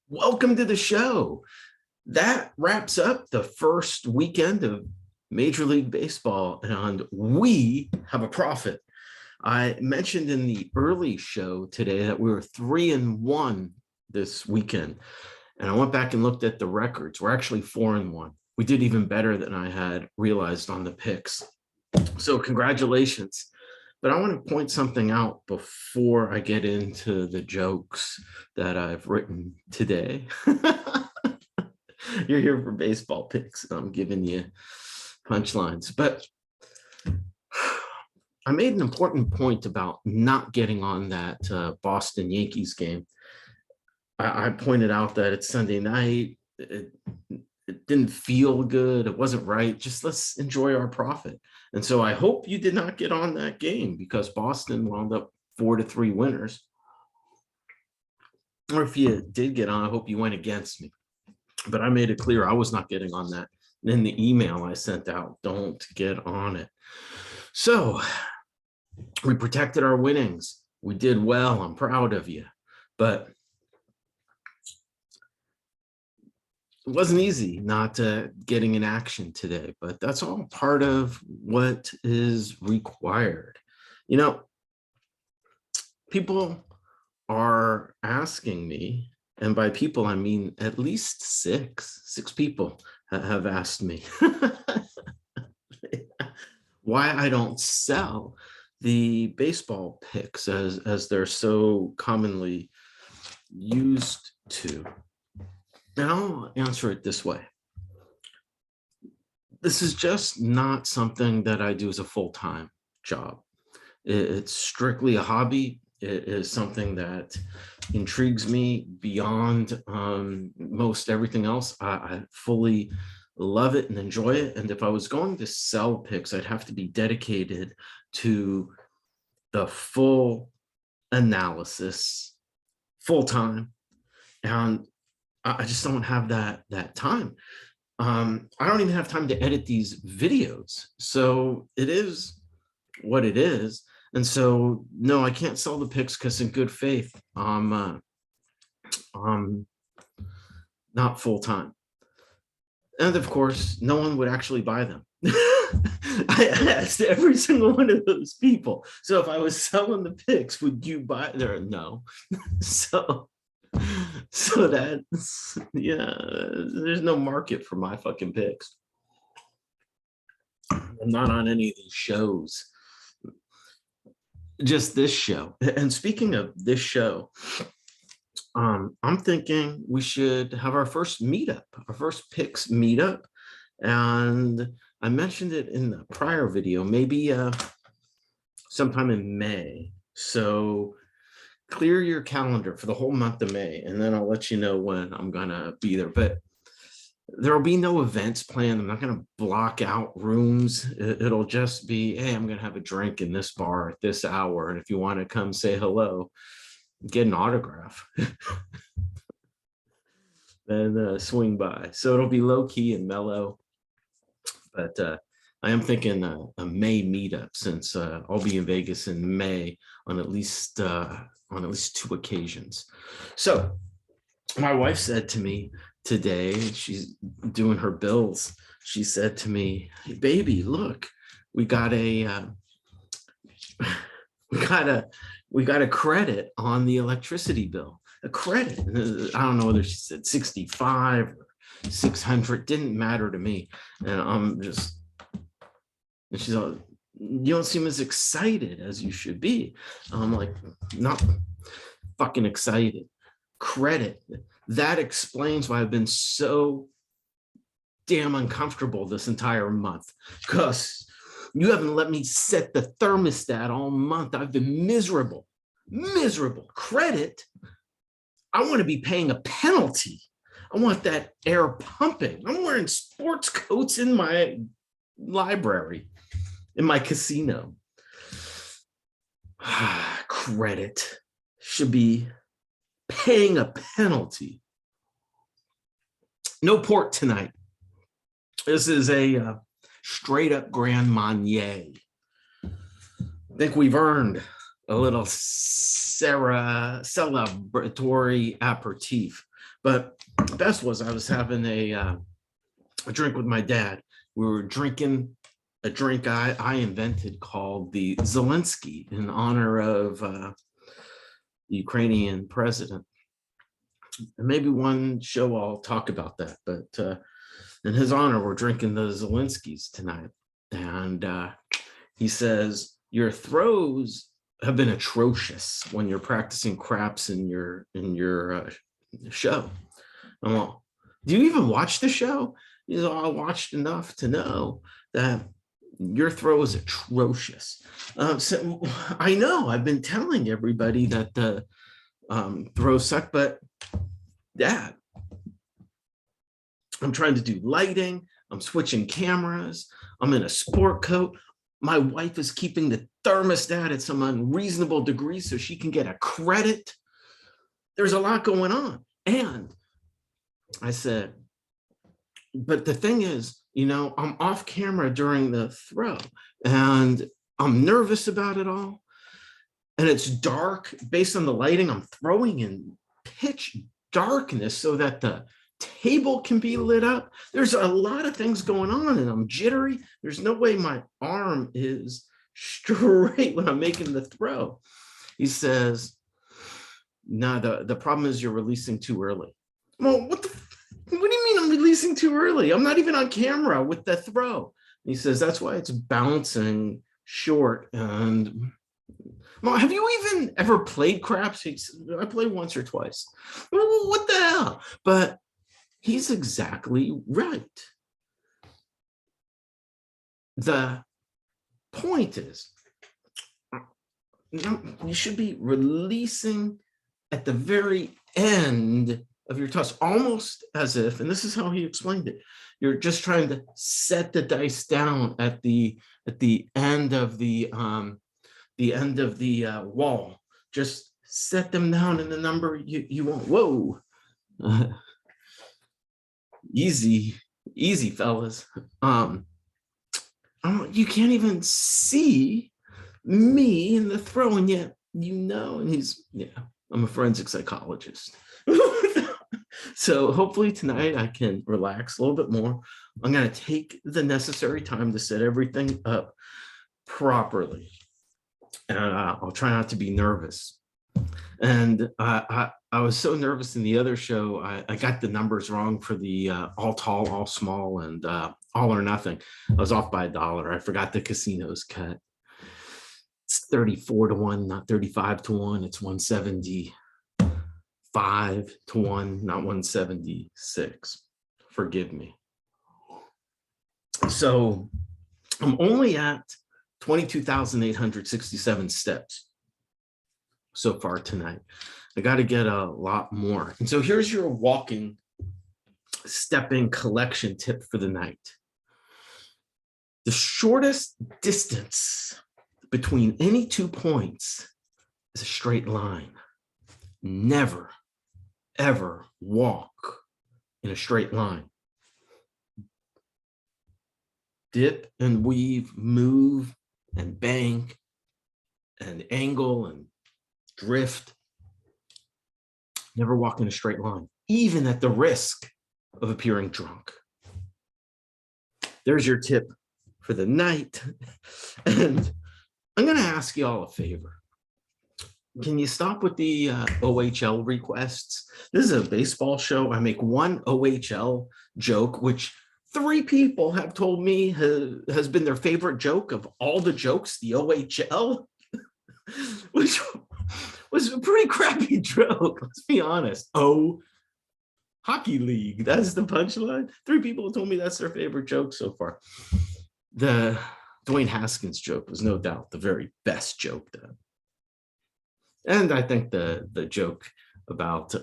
Welcome to the show. That wraps up the first weekend of Major League Baseball, and we have a profit. I mentioned in the early show today that we were 3-1 this weekend, and I went back and looked at the records. We're actually 4-1. We did even better than I had realized on the picks. So congratulations. But I want to point something out before I get into the jokes that I've written today. You're here for baseball picks, and I'm giving you punchlines. But I made an important point about not getting on that Boston Yankees game. I pointed out that it's Sunday night. It didn't feel good. It wasn't right. Just let's enjoy our profit. And so I hope you did not get on that game because Boston wound up 4-3 winners. Or if you did get on, I hope you went against me. But I made it clear I was not getting on that. And in the email I sent out, don't get on it. So we protected our winnings. We did well. I'm proud of you. But it wasn't easy not getting in action today, but that's all part of what is required. You know, people are asking me, and by people, I mean at least six people have asked me why I don't sell the baseball picks as they're so commonly used to. And I'll answer it this way. This is just not something that I do as a full-time job. It's strictly a hobby. It is something that intrigues me beyond most everything else. I fully love it and enjoy it. And if I was going to sell picks, I'd have to be dedicated to the full analysis, full-time. And I just don't have that time. I don't even have time to edit these videos. So it is what it is. And so, no, I can't sell the picks because in good faith, I'm not full time. And of course, no one would actually buy them. I asked every single one of those people. So if I was selling the picks, would you buy them? No. So that's, yeah, there's no market for my fucking picks. I'm not on any of these shows. Just this show. And speaking of this show, I'm thinking we should have our first meetup, our first picks meetup. And I mentioned it in the prior video, maybe sometime in May. So clear your calendar for the whole month of May, and then I'll let you know when I'm gonna be there. But there will be no events planned. I'm not gonna block out rooms. It'll just be, hey, I'm gonna have a drink in this bar at this hour, and if you want to come say hello, get an autograph, then swing by. So it'll be low key and mellow. But I am thinking a May meetup, since I'll be in Vegas in May on at least 2 occasions. So my wife said to me today, she's doing her bills. She said to me, hey, baby, look, we got a credit on the electricity bill, a credit. I don't know whether she said 65 or 600, didn't matter to me. And I'm just, and she's all, you don't seem as excited as you should be. I'm like, not fucking excited. Credit. That explains why I've been so damn uncomfortable this entire month, because you haven't let me set the thermostat all month. I've been miserable. Credit. I want to be paying a penalty. I want that air pumping. I'm wearing sports coats in my library, in my casino. Credit should be paying a penalty. No port tonight. This is a straight up Grand Marnier. I think we've earned a little celebratory aperitif. But the best was I was having a drink with my dad. We were drinking a drink I invented called the Zelensky in honor of the Ukrainian president. And maybe one show I'll talk about that, but in his honor, we're drinking the Zelenskys tonight. And he says, your throws have been atrocious when you're practicing craps in your show. I'm like, do you even watch the show? You know, I watched enough to know that your throw is atrocious. So I know I've been telling everybody that the throws suck, but Dad, I'm trying to do lighting. I'm switching cameras. I'm in a sport coat. My wife is keeping the thermostat at some unreasonable degree so she can get a credit. There's a lot going on. And I said, but the thing is, you know, I'm off camera during the throw and I'm nervous about it all. And it's dark based on the lighting. I'm throwing in pitch darkness so that the table can be lit up. There's a lot of things going on and I'm jittery. There's no way my arm is straight when I'm making the throw. He says, no, the problem is you're releasing too early. Well, what do you mean I'm releasing too early? I'm not even on camera with the throw. And he says, that's why it's bouncing short. And well, have you even ever played craps? He said, I played once or twice. Well, what the hell? But he's exactly right. The point is, you should be releasing at the very end of your toss, almost as if, and this is how he explained it, you're just trying to set the dice down at the end of the wall. Just set them down in the number you want. Whoa. Easy, fellas. You can't even see me in the throw, and yet you know. And he's, yeah, I'm a forensic psychologist. So hopefully tonight I can relax a little bit more. I'm going to take the necessary time to set everything up properly, and I'll try not to be nervous. And I was so nervous in the other show, I got the numbers wrong for the all tall, all small, and all or nothing. I was off by $1. I forgot the casino's cut. It's 34-1, not 35-1. It's 175-1, not 176. Forgive me. So I'm only at 22,867 steps so far tonight. I got to get a lot more. And so here's your walking, stepping collection tip for the night. The shortest distance between any 2 points is a straight line. Never, ever walk in a straight line. Dip and weave, move and bank and angle and drift. Never walk in a straight line, even at the risk of appearing drunk. There's your tip for the night. And I'm going to ask you all a favor. Can you stop with the OHL requests? This is a baseball show. I make one OHL joke, which 3 people have told me has been their favorite joke of all the jokes, the OHL, which was a pretty crappy joke. Let's be honest. Oh, hockey league. That's the punchline. 3 people have told me that's their favorite joke so far. The Dwayne Haskins joke was no doubt the very best joke done. And I think the joke about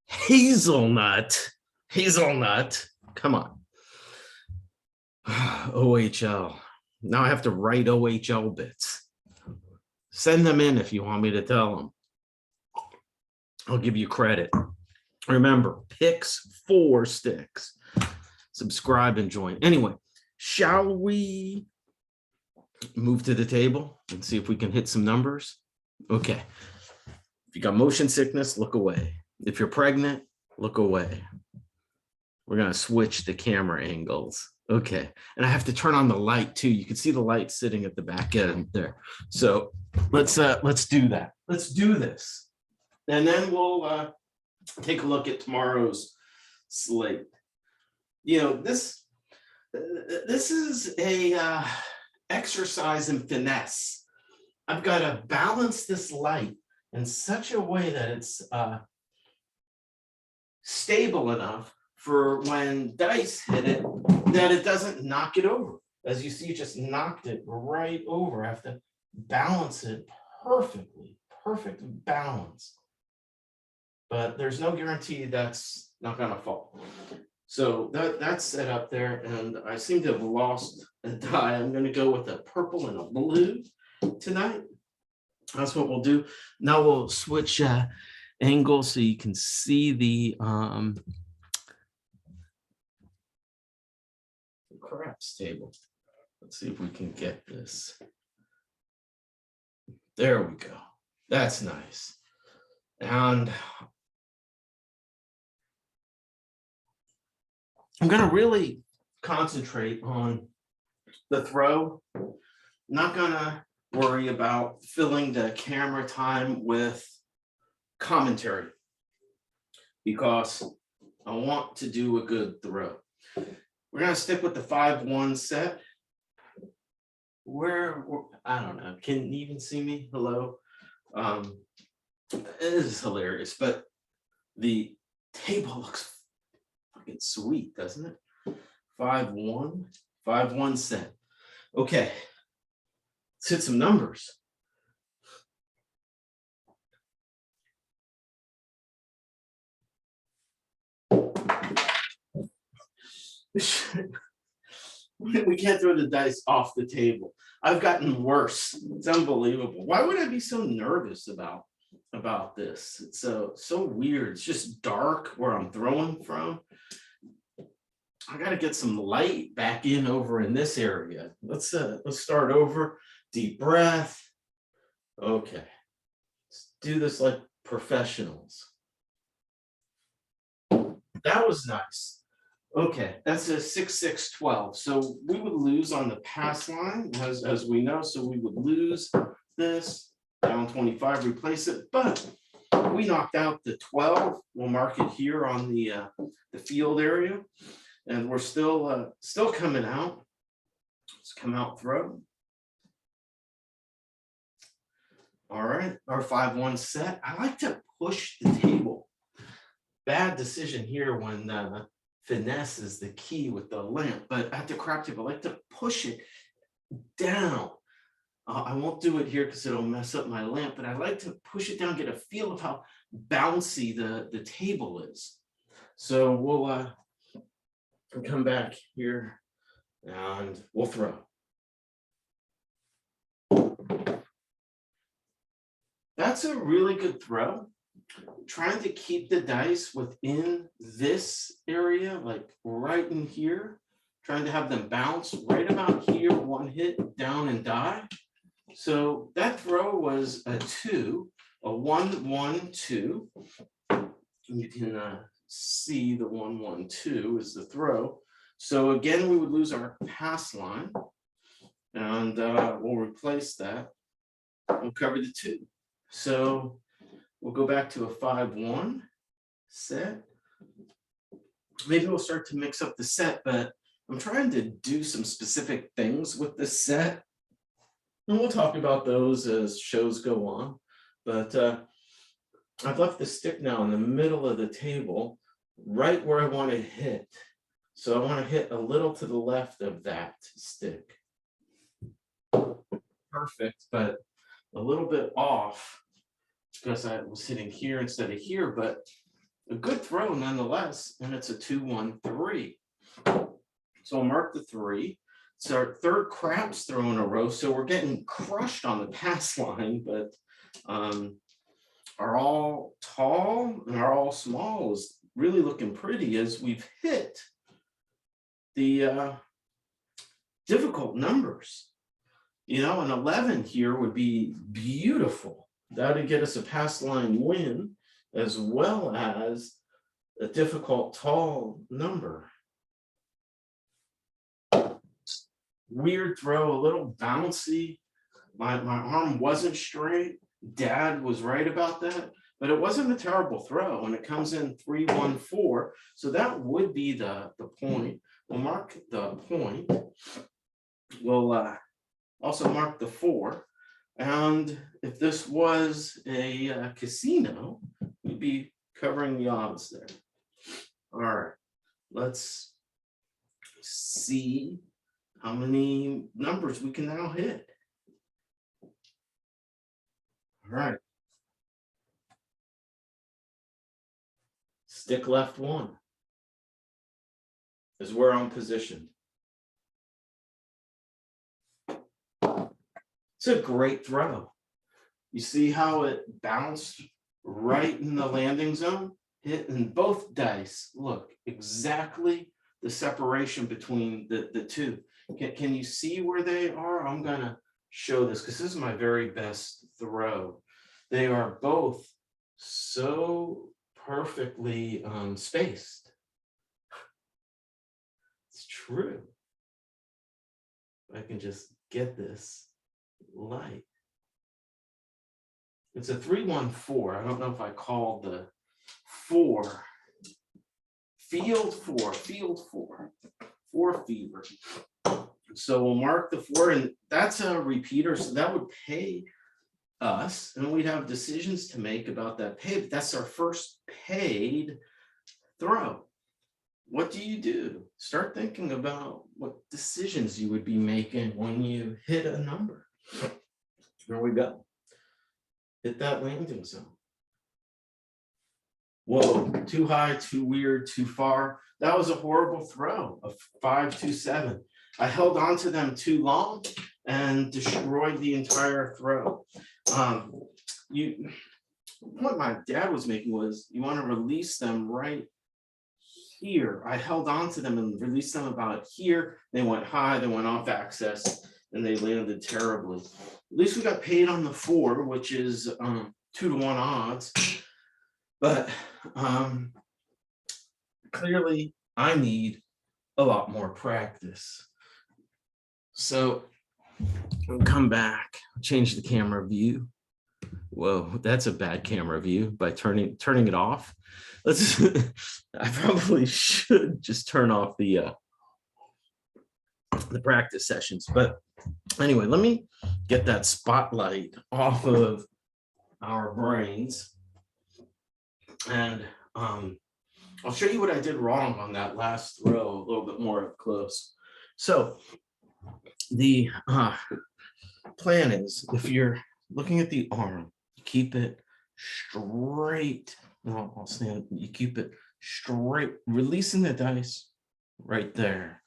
hazelnut, come on. OHL. Now I have to write OHL bits. Send them in if you want me to tell them. I'll give you credit. Remember, picks 4 sticks. Subscribe and join. Anyway, shall we Move to the table and see if we can hit some numbers. Okay. If you got motion sickness, look away. If you're pregnant, look away. We're going to switch the camera angles. Okay. And I have to turn on the light too. You can see the light sitting at the back end there. So let's do that. Let's do this. And then we'll take a look at tomorrow's slate. You know, this is a exercise in finesse. I've got to balance this light in such a way that it's stable enough for when dice hit it, that it doesn't knock it over. As you see, it just knocked it right over. I have to balance it perfectly, perfect balance. But there's no guarantee that's not gonna fall. So that's set up there, and I seem to have lost a die. I'm gonna go with a purple and a blue tonight. That's what we'll do. Now we'll switch angles so you can see the craps table. Let's see if we can get this. There we go. That's nice. And I'm going to really concentrate on the throw. Not going to worry about filling the camera time with commentary because I want to do a good throw. We're going to stick with the 5-1 set. I don't know. Can you even see me? Hello. It is hilarious, but the table looks fucking sweet, doesn't it? 5-1 set. Okay. Let's hit some numbers. We can't throw the dice off the table. I've gotten worse. It's unbelievable. Why would I be so nervous about this? It's so weird. It's just dark where I'm throwing from. I got to get some light back in over in this area. Let's start over. Deep breath. Okay. Let's do this like professionals. That was nice. Okay, that's a 6-6-12. So we would lose on the pass line, as we know. So we would lose this, down 25, replace it. But we knocked out the 12. We'll mark it here on the field area. And we're still coming out. Let's come out throw. All right, our 5-1 set. I like to push the table. Bad decision here when finesse is the key with the lamp, but at the crap table, I like to push it down. I won't do it here because it'll mess up my lamp, but I like to push it down, get a feel of how bouncy the table is. So we'll come back here and we'll throw. That's a really good throw. Trying to keep the dice within this area, like right in here, trying to have them bounce right about here, one hit, down and die. So that throw was a 2, a 1-1-2. You can see the 1-1-2 is the throw. So again, we would lose our pass line, and we'll replace that. We'll cover the 2. So we'll go back to a 5-1 set. Maybe we'll start to mix up the set, but I'm trying to do some specific things with this set. And we'll talk about those as shows go on. But I've left the stick now in the middle of the table, right where I want to hit. So I want to hit a little to the left of that stick. Perfect, but a little bit off because I was hitting here instead of here, but a good throw nonetheless, and it's a 2-1-3. So I'll mark the 3. It's our third craps throw in a row, so we're getting crushed on the pass line, but our all tall and our all small is really looking pretty as we've hit the difficult numbers. You know, an 11 here would be beautiful. That would get us a pass line win, as well as a difficult tall number. Weird throw, a little bouncy. My arm wasn't straight. Dad was right about that, but it wasn't a terrible throw. And it comes in 3-1-4. So that would be the point. We'll mark the point. We'll also mark the 4. And if this was a casino, we'd be covering the odds there. All right, let's see how many numbers we can now hit. All right. Stick left 1 is where I'm positioned. It's a great throw. You see how it bounced right in the landing zone? Hit in both dice. Look, exactly the separation between the two. Can you see where they are? I'm going to show this because this is my very best throw. They are both so perfectly spaced. It's true. I can just get this light. It's a 3-1-4. I don't know if I called the 4. Field 4 fever. So we'll mark the 4, and that's a repeater. So that would pay us, and we'd have decisions to make about that pay. But that's our first paid throw. What do you do? Start thinking about what decisions you would be making when you hit a number. There we go. Hit that landing zone. Whoa, too high, too weird, too far. That was a horrible throw, a 5-2-7. I held on to them too long and destroyed the entire throw. What my dad was making was you want to release them right here. I held on to them and released them about here. They went high, they went off axis, and they landed terribly. At least we got paid on the 4, which is 2-1 odds. But clearly I need a lot more practice. So I'll come back, change the camera view. Whoa, that's a bad camera view by turning it off. Let's I probably should just turn off the practice sessions. But anyway, let me get that spotlight off of our brains. And I'll show you what I did wrong on that last throw a little bit more up close. So the plan is, if you're looking at the arm, keep it straight. No, I'll stand. You keep it straight, releasing the dice right there.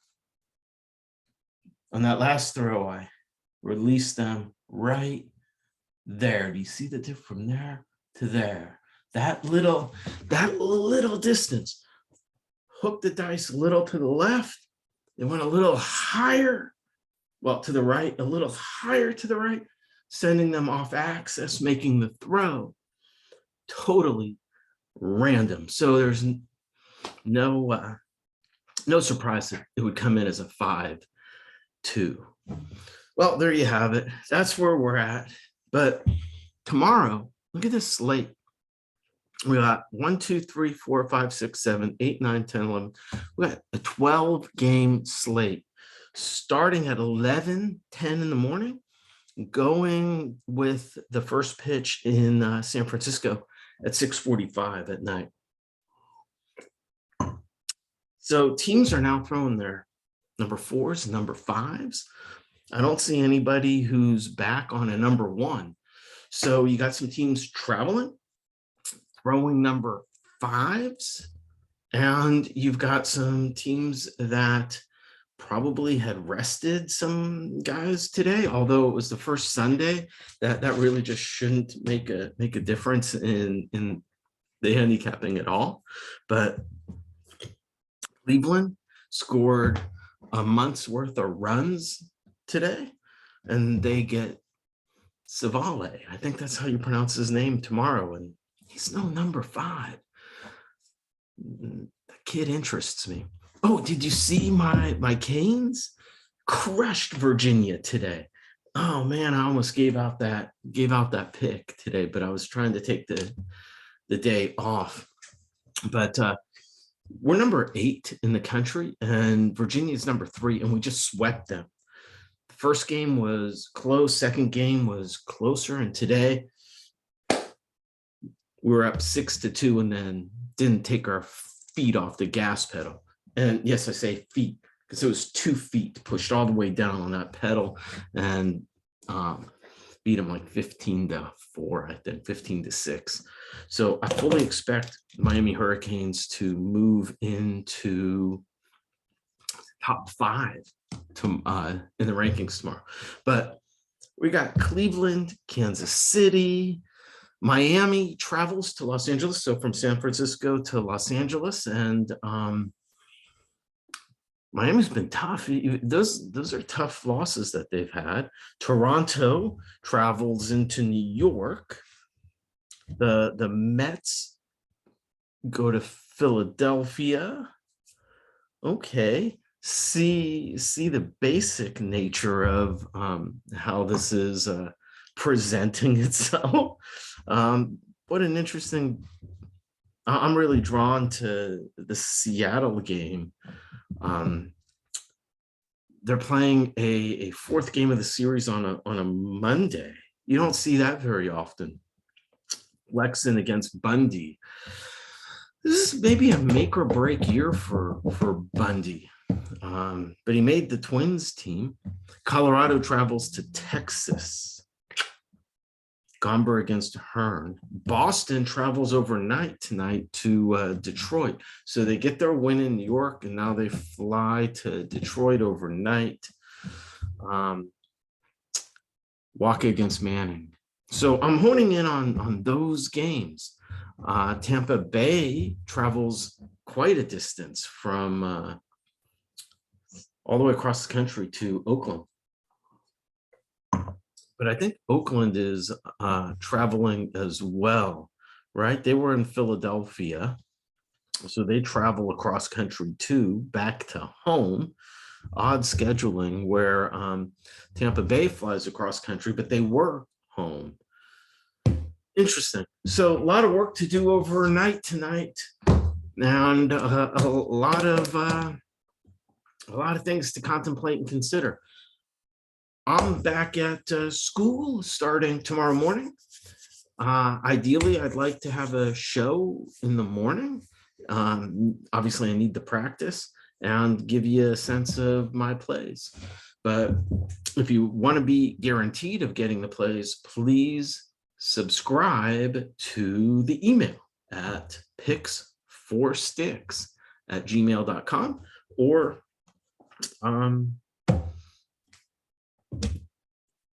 On that last throw, I released them right there. Do you see the difference from there to there? That little distance. Hook the dice a little to the left. They went a little higher, well, to the right, a little higher to the right, sending them off axis, making the throw totally random. So there's no surprise that it would come in as a 5-2. Well, there you have it. That's where we're at. But tomorrow, look at this slate. We got 1, 2, 3, 4, 5, 6, 7, 8, 9, 10, 11. We got a 12-game slate starting at 11:10 in the morning, going with the first pitch in San Francisco at 6:45 at night. So teams are now throwing their number 4s, number 5s. I don't see anybody who's back on a number 1. So you got some teams traveling, throwing number 5s, and you've got some teams that probably had rested some guys today, although it was the first Sunday. That really just shouldn't make a difference in the handicapping at all. But Cleveland scored a month's worth of runs today. and they get Savale. I think that's how you pronounce his name tomorrow. And he's no number 5. The kid interests me. Oh, did you see my Canes? Crushed Virginia today. Oh man, I almost gave out that pick today, but I was trying to take the day off. But we're number 8 in the country, and Virginia's number 3, and we just swept them. The first game was close, second game was closer, and today we were up 6-2, and then didn't take our feet off the gas pedal. And yes, I say feet because it was 2 feet pushed all the way down on that pedal, and beat them like 15-4, I think 15-6. So I fully expect Miami Hurricanes to move into top 5 in the rankings tomorrow. But we got Cleveland, Kansas City, Miami travels to Los Angeles. So from San Francisco to Los Angeles, and Miami's been tough. Those are tough losses that they've had. Toronto travels into New York. The Mets go to Philadelphia. Okay. See the basic nature of how this is presenting itself. What an interesting. I'm really drawn to the Seattle game. They're playing a 4th game of the series on a Monday. You don't see that very often. Lexon against Bundy. This is maybe a make or break year for Bundy. But he made the Twins team. Colorado travels to Texas. Gomber against Hearn. Boston travels overnight tonight to Detroit. So they get their win in New York, and now they fly to Detroit overnight. Walk against Manning. So I'm honing in on those games. Tampa Bay travels quite a distance from all the way across the country to Oakland. But I think Oakland is traveling as well, right? They were in Philadelphia, so they travel across country too, back to home. Odd scheduling where Tampa Bay flies across country, but they were home. Interesting. So a lot of work to do overnight tonight, and a lot of things to contemplate and consider. I'm back at school starting tomorrow morning. Ideally, I'd like to have a show in the morning. Obviously, I need the practice and give you a sense of my plays. But if you want to be guaranteed of getting the plays, please subscribe to the email at picks4sticks@gmail.com, or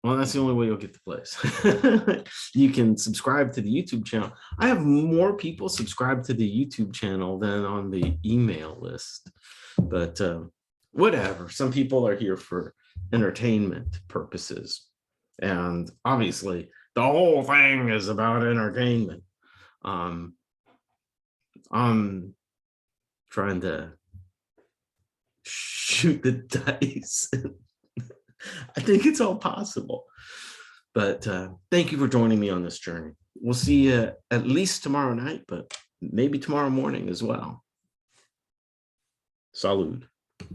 well, that's the only way you'll get the plays. You can subscribe to the YouTube channel. I have more people subscribe to the YouTube channel than on the email list, but whatever. Some people are here for entertainment purposes, and obviously the whole thing is about entertainment. I'm trying to shoot the dice. I think it's all possible. But thank you for joining me on this journey. We'll see you at least tomorrow night, but maybe tomorrow morning as well. Salud.